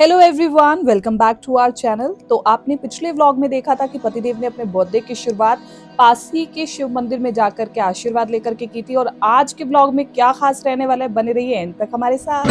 Hello everyone, welcome back to our channel. तो आपने पिछले व्लॉग में देखा था कि पतिदेव ने अपने बर्थडे की शुरुआत पास ही के शिव मंदिर में जाकर के आशीर्वाद लेकर के की थी। और आज के व्लॉग में क्या खास रहने वाला है, बने रहिए एंड तक हमारे साथ।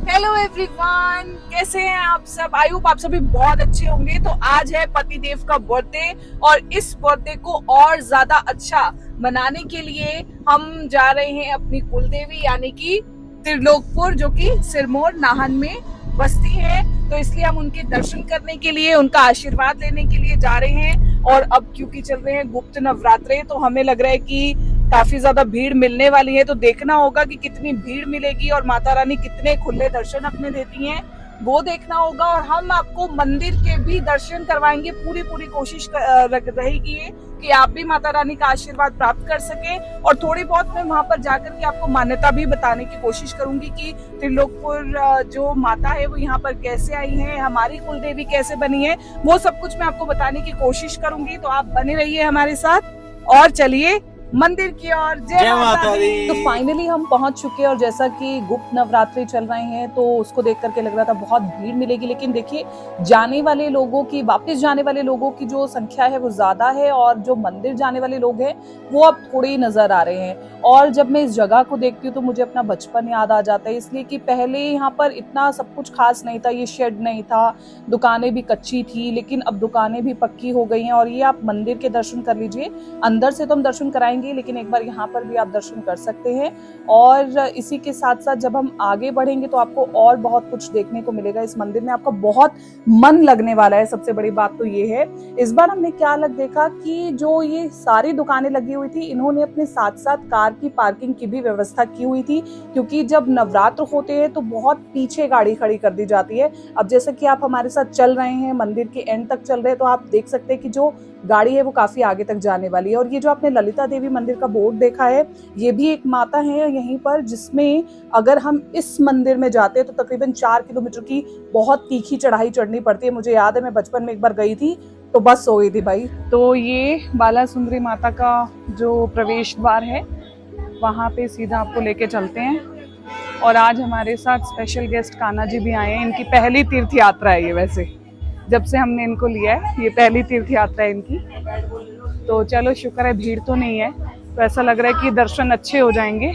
हेलो एवरीवन, कैसे हैं आप सब? आई होप आप सभी बहुत अच्छे होंगे। तो आज है पतिदेव का बर्थडे और इस बर्थडे को और ज्यादा अच्छा मनाने के लिए हम जा रहे हैं अपनी कुलदेवी यानी कि त्रिलोकपुर, जो कि सिरमौर नाहन में बसती है। तो इसलिए हम उनके दर्शन करने के लिए, उनका आशीर्वाद लेने के लिए जा रहे हैं। और अब क्योंकि चल रहे हैं गुप्त नवरात्रे, तो हमें लग रहा है कि काफी ज्यादा भीड़ मिलने वाली है। तो देखना होगा कि कितनी भीड़ मिलेगी और माता रानी कितने खुले दर्शन अपने देती हैं, वो देखना होगा। और हम आपको मंदिर के भी दर्शन करवाएंगे। पूरी पूरी कोशिश रहेगी कि आप भी माता रानी का आशीर्वाद प्राप्त कर सके। और थोड़ी बहुत मैं वहां पर जाकर के आपको मान्यता भी बताने की कोशिश करूंगी कि त्रिलोकपुर जो माता है वो यहाँ पर कैसे आई है, हमारी कुलदेवी कैसे बनी है, वो सब कुछ मैं आपको बताने की कोशिश करूंगी। तो आप बने रहिए हमारे साथ और चलिए मंदिर की ओर। जय माता दी। तो फाइनली हम पहुंच चुके हैं और जैसा कि गुप्त नवरात्रि चल रहे हैं तो उसको देख करके लग रहा था बहुत भीड़ मिलेगी, लेकिन देखिए जाने वाले लोगों की, वापस जाने वाले लोगों की जो संख्या है वो ज्यादा है और जो मंदिर जाने वाले लोग हैं वो अब थोड़े ही नजर आ रहे हैं। और जब मैं इस जगह को देखती हूँ तो मुझे अपना बचपन याद आ जाता है, इसलिए कि पहले यहाँ पर इतना सब कुछ खास नहीं था। ये शेड नहीं था, दुकानें भी कच्ची थी, लेकिन अब दुकानें भी पक्की हो गई हैं। और ये आप मंदिर के दर्शन कर लीजिए, अंदर से तो हम दर्शन कराएंगे लेकिन एक बार यहाँ पर भी आप दर्शन कर सकते हैं। और इसी के साथ साथ जब हम आगे बढ़ेंगे तो आपको और बहुत कुछ देखने को मिलेगा। इस मंदिर में आपका बहुत मन लगने वाला है। सबसे बड़ी बात तो ये है, इस बार हमने क्या अलग देखा कि जो ये सारी दुकानें लगी हुई थी, इन्होंने अपने साथ साथ कार की पार्किंग की भी व्यवस्था की हुई थी, क्योंकि जब नवरात्र होते हैं तो बहुत पीछे गाड़ी खड़ी कर दी जाती है। अब जैसे कि आप हमारे साथ चल रहे हैं, मंदिर के एंड तक चल रहे हैं, तो आप देख सकते हैं कि जो गाड़ी है वो काफी आगे तक जाने वाली है। और ये जो आपने ललिता देवी मंदिर का बोर्ड देखा है, ये भी एक माता है यहीं पर, जिसमें अगर हम इस मंदिर में जाते हैं तो तकरीबन 4 किलोमीटर की बहुत तीखी चढ़ाई चढ़नी पड़ती है। मुझे याद है मैं बचपन में एक बार गई थी तो बस हो गई थी भाई। तो ये बाला सुंदरी माता का जो प्रवेश द्वार है, वहां पे सीधा आपको लेके चलते हैं। और आज हमारे साथ स्पेशल गेस्ट कान्हा जी भी आए हैं। इनकी पहली तीर्थ यात्रा है ये, वैसे जब से हमने इनको लिया है ये पहली तीर्थ यात्रा है इनकी। तो चलो शुक्र है भीड़ तो नहीं है, तो ऐसा लग रहा है कि दर्शन अच्छे हो जाएंगे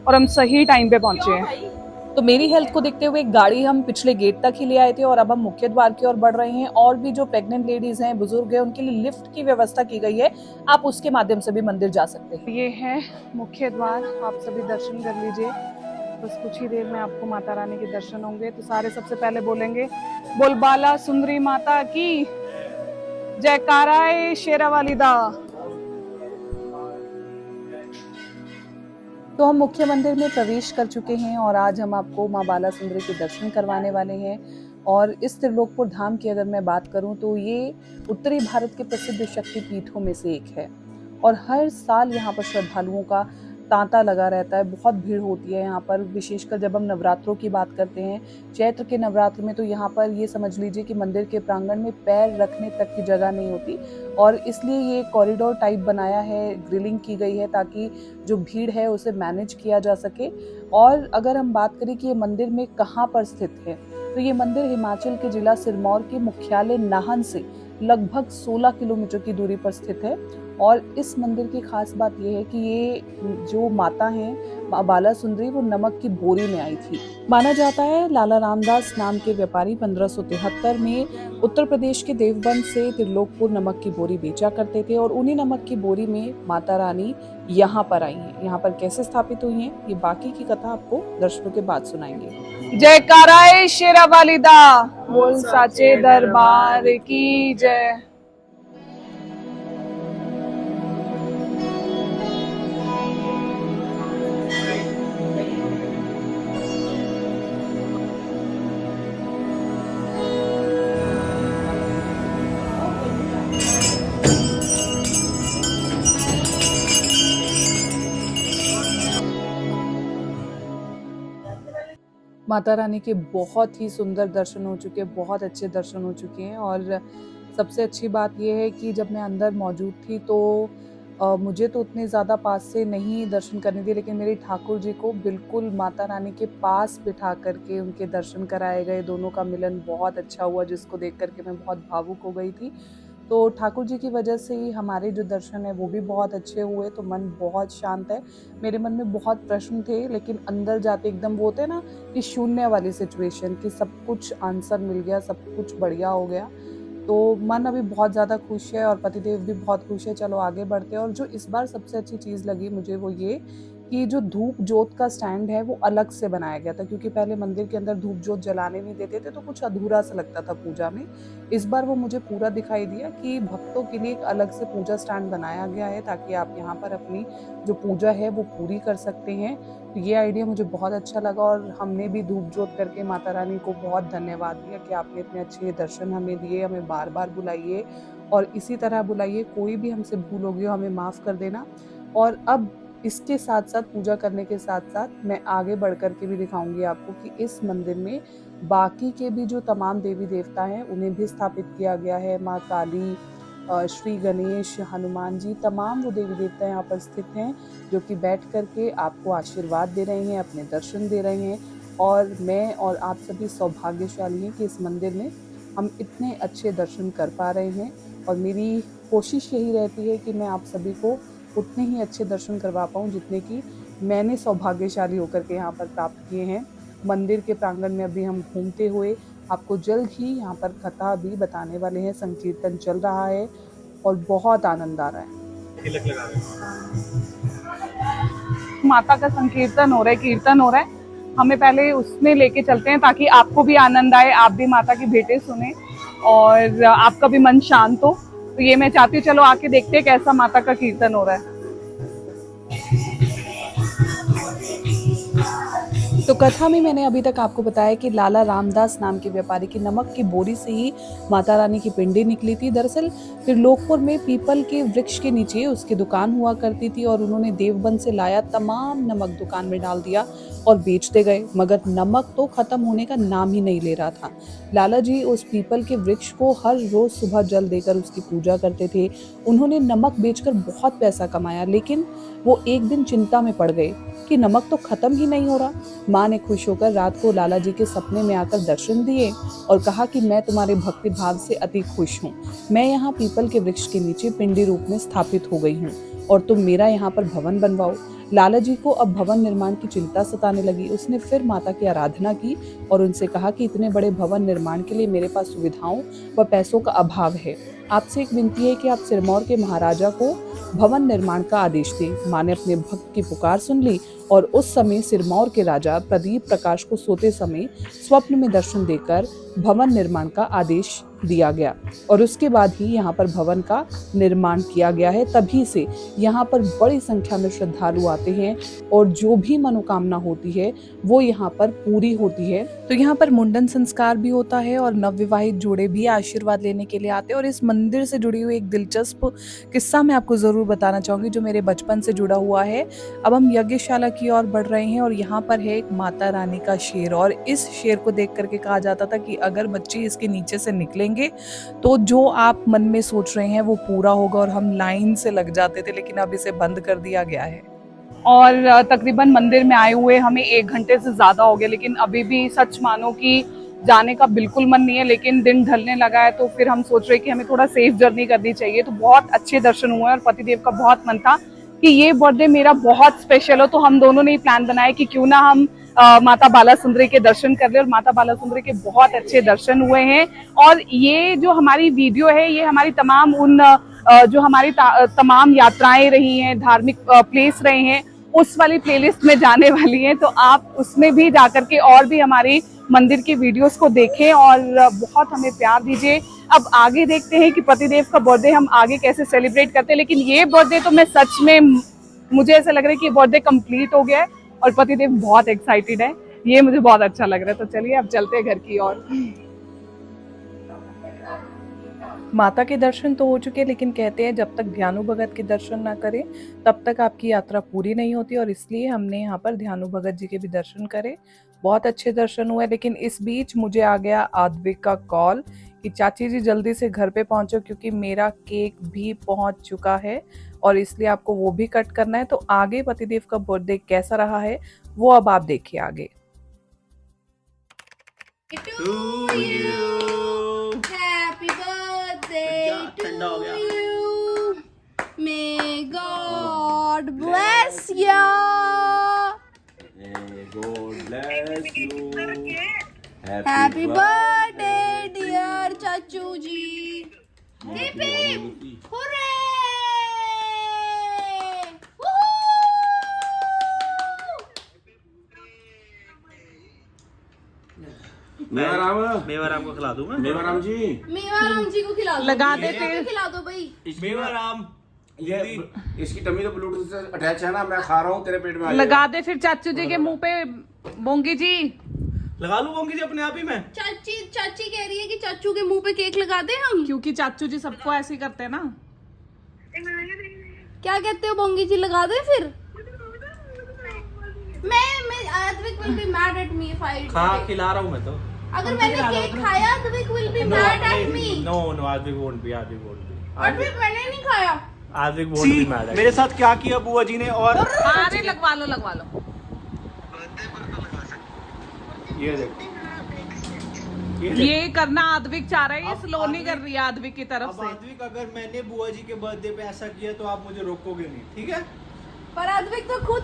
और हम सही टाइम पे पहुंचे हैं। तो मेरी हेल्थ को देखते हुए एक गाड़ी हम पिछले गेट तक ही ले आए थे और अब हम मुख्य द्वार की ओर बढ़ रहे हैं। और भी जो प्रेग्नेंट लेडीज हैं, बुजुर्ग हैं, उनके लिए लिफ्ट की व्यवस्था की गई है, आप उसके माध्यम से भी मंदिर जा सकते हैं। ये है मुख्य द्वार, आप सभी दर्शन कर लीजिए। बस कुछ ही देर में आपको माता रानी के दर्शन होंगे। तो सारे सबसे पहले बोलेंगे बोल बाला सुंदरी माता की जयकारा शेरा वाली दा। तो हम मुख्य मंदिर में प्रवेश कर चुके हैं और आज हम आपको माँ बाला सुंदरी के दर्शन करवाने वाले हैं। और इस त्रिलोकपुर धाम की अगर मैं बात करूं तो ये उत्तरी भारत के प्रसिद्ध शक्तिपीठों में से एक है। और हर साल यहाँ पर श्रद्धालुओं का तांता लगा रहता है, बहुत भीड़ होती है यहाँ पर। विशेषकर जब हम नवरात्रों की बात करते हैं, चैत्र के नवरात्र में, तो यहाँ पर ये समझ लीजिए कि मंदिर के प्रांगण में पैर रखने तक की जगह नहीं होती। और इसलिए ये कॉरिडोर टाइप बनाया है, ग्रिलिंग की गई है ताकि जो भीड़ है उसे मैनेज किया जा सके। और अगर हम बात करें कि ये मंदिर में कहाँ पर स्थित है, तो ये मंदिर हिमाचल के जिला सिरमौर के मुख्यालय नाहन से लगभग 16 किलोमीटर की दूरी पर स्थित है। और इस मंदिर की खास बात यह है कि ये जो माता हैं, माँ बाला सुंदरी, वो नमक की बोरी में आई थी। माना जाता है लाला रामदास नाम के व्यापारी 1573 में उत्तर प्रदेश के देवबंद से त्रिलोकपुर नमक की बोरी बेचा करते थे और उन्हीं नमक की बोरी में माता रानी यहाँ पर आई हैं। यहाँ पर कैसे स्थापित हुई हैं, ये बाकी की कथा आपको दर्शनों के बाद सुनाएंगे। जयकारा शेरा वाली दा, बोल साचे दरबार की जय। माता रानी के बहुत ही सुंदर दर्शन हो चुके हैं, बहुत अच्छे दर्शन हो चुके हैं। और सबसे अच्छी बात यह है कि जब मैं अंदर मौजूद थी तो मुझे तो उतने ज़्यादा पास से नहीं दर्शन करने दिए, लेकिन मेरे ठाकुर जी को बिल्कुल माता रानी के पास बिठा करके उनके दर्शन कराए गए। दोनों का मिलन बहुत अच्छा हुआ, जिसको देख कर के मैं बहुत भावुक हो गई थी। तो ठाकुर जी की वजह से ही हमारे जो दर्शन है वो भी बहुत अच्छे हुए, तो मन बहुत शांत है। मेरे मन में बहुत प्रश्न थे, लेकिन अंदर जाते एकदम वो होते हैं ना कि शून्य वाली सिचुएशन, कि सब कुछ आंसर मिल गया, सब कुछ बढ़िया हो गया। तो मन अभी बहुत ज़्यादा खुश है और पतिदेव भी बहुत खुश है। चलो आगे बढ़ते हैं। और जो इस बार सबसे अच्छी चीज़ लगी मुझे वो ये कि जो धूप जोत का स्टैंड है वो अलग से बनाया गया था, क्योंकि पहले मंदिर के अंदर धूप जोत जलाने नहीं देते थे, तो कुछ अधूरा सा लगता था पूजा में। इस बार वो मुझे पूरा दिखाई दिया कि भक्तों के लिए एक अलग से पूजा स्टैंड बनाया गया है, ताकि आप यहाँ पर अपनी जो पूजा है वो पूरी कर सकते हैं। तो ये आइडिया मुझे बहुत अच्छा लगा, और हमने भी धूप जोत करके माता रानी को बहुत धन्यवाद दिया कि आपने इतने अच्छे दर्शन हमें दिए, हमें बार बार बुलाइए और इसी तरह बुलाइए। कोई भी हमसे भूल होगी हमें माफ़ कर देना। और अब इसके साथ साथ, पूजा करने के साथ साथ, मैं आगे बढ़ कर के भी दिखाऊंगी आपको कि इस मंदिर में बाकी के भी जो तमाम देवी देवता हैं उन्हें भी स्थापित किया गया है। माँ काली, श्री गणेश, हनुमान जी, तमाम वो देवी देवता यहाँ पर स्थित हैं, जो कि बैठ करके आपको आशीर्वाद दे रहे हैं, अपने दर्शन दे रहे हैं। और मैं और आप सभी सौभाग्यशाली हैं कि इस मंदिर में हम इतने अच्छे दर्शन कर पा रहे हैं। और मेरी कोशिश यही रहती है कि मैं आप सभी को उतने ही अच्छे दर्शन करवा पाऊँ जितने कि मैंने सौभाग्यशाली होकर के यहाँ पर प्राप्त किए हैं। मंदिर के प्रांगण में अभी हम घूमते हुए आपको जल्द ही यहाँ पर कथा भी बताने वाले हैं। संकीर्तन चल रहा है और बहुत आनंद आ रहा है। तिलक लगा रहे माता का संकीर्तन हो रहा है, कीर्तन हो रहा है। हमें पहले उसमें लेके चलते हैं ताकि आपको भी आनंद आए, आप भी माता की भेंटें सुने और आपका भी मन शांत हो। तो ये मैं चाहती हूँ, चलो आके देखते हैं कैसा माता का कीर्तन हो रहा है। तो कथा में मैंने अभी तक आपको बताया कि लाला रामदास नाम के व्यापारी की नमक की बोरी से ही माता रानी की पिंडी निकली थी। दरअसल त्रिलोकपुर में पीपल के वृक्ष के नीचे उसकी दुकान हुआ करती थी, और उन्होंने देवबंद से लाया तमाम नमक दुकान में डाल दिया और बेचते गए, मगर नमक तो खत्म होने का नाम ही नहीं ले रहा था। लाला जी उस पीपल के वृक्ष को हर रोज सुबह जल देकर उसकी पूजा करते थे। उन्होंने नमक बेचकर बहुत पैसा कमाया, लेकिन वो एक दिन चिंता में पड़ गए कि नमक तो खत्म ही नहीं हो रहा। माँ ने खुश होकर रात को लाला जी के सपने में आकर दर्शन दिए और कहा कि मैं तुम्हारे भक्ति भाव से अति खुश हूँ। मैं यहाँ पीपल के वृक्ष के नीचे पिंडी रूप में स्थापित हो गई हूँ और तुम मेरा यहाँ पर भवन बनवाओ। लाला जी को अब भवन निर्माण की चिंता सताने लगी। उसने फिर माता की आराधना की और उनसे कहा कि इतने बड़े भवन निर्माण के लिए मेरे पास सुविधाओं व पैसों का अभाव है। आपसे एक विनती है कि आप सिरमौर के महाराजा को भवन निर्माण का आदेश दें। माँ ने अपने भक्त की पुकार सुन ली और उस समय सिरमौर के राजा प्रदीप प्रकाश को सोते समय स्वप्न में दर्शन देकर भवन निर्माण का आदेश दिया गया, और उसके बाद ही यहाँ पर भवन का निर्माण किया गया है। तभी से यहाँ पर बड़ी संख्या में श्रद्धालु आते हैं और जो भी मनोकामना होती है वो यहाँ पर पूरी होती है। तो यहाँ पर मुंडन संस्कार भी होता है और नवविवाहित जोड़े भी आशीर्वाद लेने के लिए आते हैं। और इस मंदिर से जुड़ी हुई एक दिलचस्प किस्सा मैं आपको जरूर बताना चाहूंगी, जो मेरे बचपन से जुड़ा हुआ है। अब हम यज्ञशाला की ओर बढ़ रहे हैं और यहाँ पर है एक माता रानी का शेर, और इस शेर को देख करके कहा जाता था कि अगर बच्चे इसके नीचे से निकलेंगे तो जो आप मन में सोच रहे हैं वो पूरा होगा। और हम लाइन से लग जाते थे, लेकिन अब इसे बंद कर दिया गया है। और तकरीबन मंदिर में आए हुए हमें 1 घंटे से ज्यादा हो गया, लेकिन अभी भी सच मानो कि जाने का बिल्कुल मन नहीं है। लेकिन दिन ढलने लगा है तो फिर हम सोच रहे हैं कि हमें थोड़ा सेफ जर्नी करनी चाहिए। तो बहुत अच्छे दर्शन हुए और पतिदेव का बहुत मन था कि ये बर्थडे मेरा बहुत स्पेशल हो। तो हम दोनों ने प्लान बनाया कि क्यों ना हम माता बाला सुंदरी के दर्शन कर ले, और माता बाला सुंदरी के बहुत अच्छे दर्शन हुए हैं। और ये जो हमारी वीडियो है ये हमारी तमाम उन जो हमारी तमाम यात्राएं रही हैं, धार्मिक प्लेस रहे हैं, उस वाली प्लेलिस्ट में जाने वाली है। तो आप उसमें भी जाकर के और भी हमारी मंदिर की वीडियोस को देखें और बहुत हमें प्यार दीजिए। अब आगे देखते हैं कि पतिदेव का बर्थडे हम आगे कैसे सेलिब्रेट करते हैं। लेकिन ये बर्थडे तो मैं सच में, मुझे ऐसा लग रहा है कि बर्थडे कंप्लीट हो गया है और पतिदेव बहुत एक्साइटेड है। ये मुझे बहुत अच्छा लग रहा है। तो चलिए अब चलते हैं घर की ओर। माता के दर्शन तो हो चुके, लेकिन कहते हैं जब तक ध्यानु भगत के दर्शन ना करें तब तक आपकी यात्रा पूरी नहीं होती, और इसलिए हमने यहाँ पर ध्यानु भगत जी के भी दर्शन करे। बहुत अच्छे दर्शन हुए। लेकिन इस बीच मुझे आ गया आद्विक का कॉल कि चाची जी जल्दी से घर पे पहुंचो, क्योंकि मेरा केक भी पहुंच चुका है और इसलिए आपको वो भी कट करना है। तो आगे पतिदेव का बर्थडे कैसा रहा है वो अब आप देखिए आगे। To you. Happy birthday ठंडा हो to गया। you. May God bless you. May God bless you. Happy birthday dear चाचू जी. Hip hip. Hooray! मेवाराम को खिला दूं मैं। मेवाराम जी, मेवाराम जी को खिला दो। लगा दे मेरे को फिर। खिला दो भाई। मेवाराम ये इसकी टमी तो ब्लूटूथ से अटैच है ना, मैं खा रहा हूँ तेरे पेट में आ लगा दे फिर चाचू जी के मुंह पे बोंगी जी। लगा लूं बोंगी जी अपने आप ही मैं। चाची कह रही है कि चाचू के मुंह पे केक लगा दे हम। क्योंकि चाचू जी सबको ऐसे ही करते हैं ना। क्या कहते हो बोंगी जी, लगा दे फिर। मैं Advik will be mad at me if I do खा it. खिला रहा हूं मैं तो। अगर मैंने केक खाया Advik will be mad at me. No, Advik won't be. Advik मैंने नहीं खाया। Advik won't be mad at me. मेरे साथ क्या किया बुआ जी ने, और अरे लगवा लो लगवा लो। ये देख। ये करना आद्विक चाह रहा है, ये स्लो नहीं कर रही है आद्विक की तरफ अब से। आद्विक, अगर मैंने बुआ जी के बर्थडे पे ऐसा किया तो आप मुझे रोकोगे नहीं, ठीक है? पर Advik तो खुद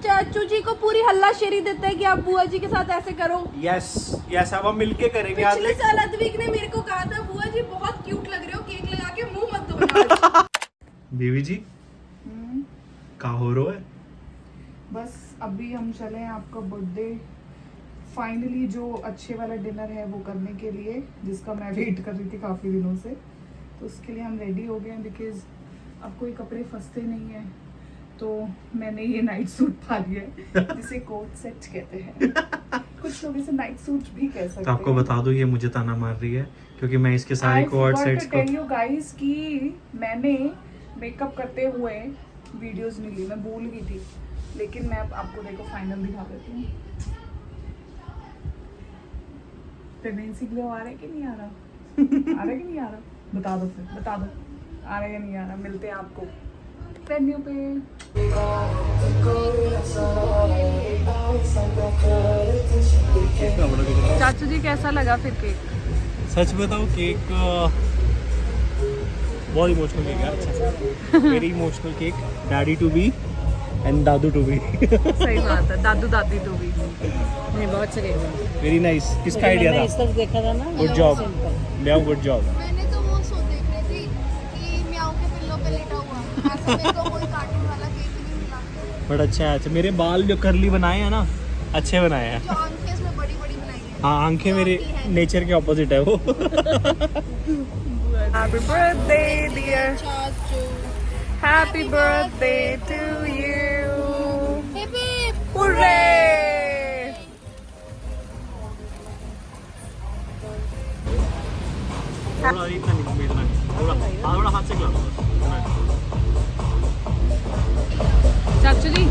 चाचू जी को पूरी हल्लाशेरी देता है कि आप बुआ जी के साथ ऐसे करो। यस यस, अब हम मिलके करेंगे। पिछले आद्विक साल Advik ने मेरे को कहा था बुआ जी बहुत क्यूट लग रहे हो, केक लगा के मुंह मत धोना। बीवी जी का हो रहा है? बस अभी हम चले हैं आपका बर्थडे फाइनली जो अच्छे वाला डिनर है वो करने के लिए, जिसका मैं वेट कर रही थी काफ़ी दिनों से। तो उसके लिए हम रेडी हो गए हैं, बिकॉज अब कोई कपड़े फंसते नहीं हैं। तो मैंने ये नाइट सूट पा लिया है जिसे कोट सेट कहते हैं। कुछ लोग इसे नाइट सूट भी कह सकते हैं। तो आपको बता दूं ये मुझे ताना मार रही है क्योंकि मैं इसके सारे कोड सेट्स को टेल यू गाइस कि मैंने मेकअप करते हुए वीडियोस नहीं ली, मैं भूल गई थी। लेकिन मैं आपको देखो फाइनल दिखा देती हूँ। प्रेगनेंसी ग्लो आ रहा है कि नहीं आ रहा? आ रहा है कि नहीं आ रहा? बता दो फिर, बता दो आ रहा है या नहीं आ रहा। मिलते हैं आपको वेन्यू पे। चाचू जी कैसा लगा फिर केक? सच बताओ केक बहुत इमोशनल केक है। अच्छा very emotional cake, daddy to be and दादू टू बी। सही बात है, दादू दादी तो भी। नहीं बहुत सही है। Very nice. किसका आइडिया मैंने था? इस तरफ देखा था ना। गुड जॉब लिया, गुड जॉब। मैंने तो वो सो देख रही थी कि म्याऊ के पिल्लों पे लेटा हुआ। ऐसे मेरे को कोई कार्टून वाला केक ही नहीं मिला। बट अच्छा है। अच्छा मेरे बाल जो करली बनाए हैं ना, अच्छे बनाए हैं। जो आंखें इसमें बड़ी बड़ी बनाई है। हाँ आंखें मेरे नेचर के ऑपोजिट है वो। हैप्पी बर्थडे डियर, चाचू happy birthday to you. Hip hip hurray! थोड़ा इतना नहीं, इतना नहीं। थोड़ा हाथ से खिला दो। चाचू जी